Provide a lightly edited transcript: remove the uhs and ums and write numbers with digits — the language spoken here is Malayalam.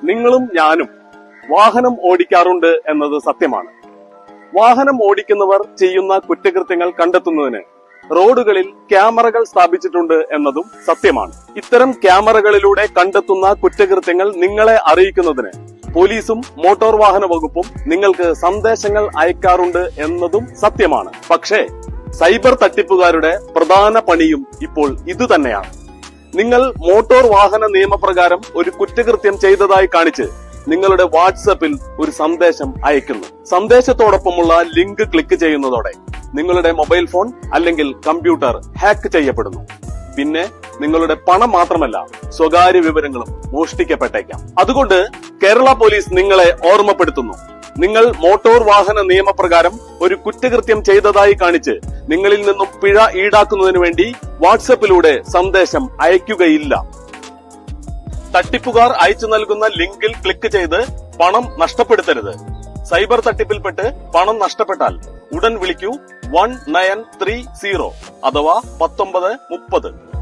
നിങ്ങളും ഞാനും വാഹനം ഓടിക്കാറുണ്ട് എന്നത് സത്യമാണ്. വാഹനം ഓടിക്കുന്നവർ ചെയ്യുന്ന കുറ്റകൃത്യങ്ങൾ കണ്ടെത്തുന്നതിന് റോഡുകളിൽ ക്യാമറകൾ സ്ഥാപിച്ചിട്ടുണ്ട് എന്നതും സത്യമാണ്. ഇത്തരം ക്യാമറകളിലൂടെ കണ്ടെത്തുന്ന കുറ്റകൃത്യങ്ങൾ നിങ്ങളെ അറിയിക്കുന്നതിന് പോലീസും മോട്ടോർ വാഹന വകുപ്പും നിങ്ങൾക്ക് സന്ദേശങ്ങൾ അയക്കാറുണ്ട് എന്നതും സത്യമാണ്. പക്ഷേ സൈബർ തട്ടിപ്പുകാരുടെ പ്രധാന പണിയും ഇപ്പോൾ ഇതുതന്നെയാണ്. നിങ്ങൾ മോട്ടോർ വാഹന നിയമപ്രകാരം ഒരു കുറ്റകൃത്യം ചെയ്തതായി കാണിച്ച് നിങ്ങളുടെ വാട്സപ്പിൽ ഒരു സന്ദേശം അയക്കുന്നു. സന്ദേശത്തോടൊപ്പമുള്ള ലിങ്ക് ക്ലിക്ക് ചെയ്യുന്നതോടെ നിങ്ങളുടെ മൊബൈൽ ഫോൺ അല്ലെങ്കിൽ കമ്പ്യൂട്ടർ ഹാക്ക് ചെയ്യപ്പെടുന്നു. പിന്നെ നിങ്ങളുടെ പണം മാത്രമല്ല, സ്വകാര്യ വിവരങ്ങളും മോഷ്ടിക്കപ്പെട്ടേക്കാം. അതുകൊണ്ട് കേരള പോലീസ് നിങ്ങളെ ഓർമ്മപ്പെടുത്തുന്നു, നിങ്ങൾ മോട്ടോർ വാഹന നിയമപ്രകാരം ഒരു കുറ്റകൃത്യം ചെയ്തതായി കാണിച്ച് നിങ്ങളിൽ നിന്നും പിഴ ഈടാക്കുന്നതിന് വേണ്ടി വാട്സപ്പിലൂടെ സന്ദേശം അയക്കുകയില്ല. തട്ടിപ്പുകാർ അയച്ചു നൽകുന്ന ലിങ്കിൽ ക്ലിക്ക് ചെയ്ത് പണം നഷ്ടപ്പെടുത്തരുത്. സൈബർ തട്ടിപ്പിൽപ്പെട്ട് പണം നഷ്ടപ്പെട്ടാൽ ഉടൻ വിളിക്കൂ 1930 അഥവാ 1930.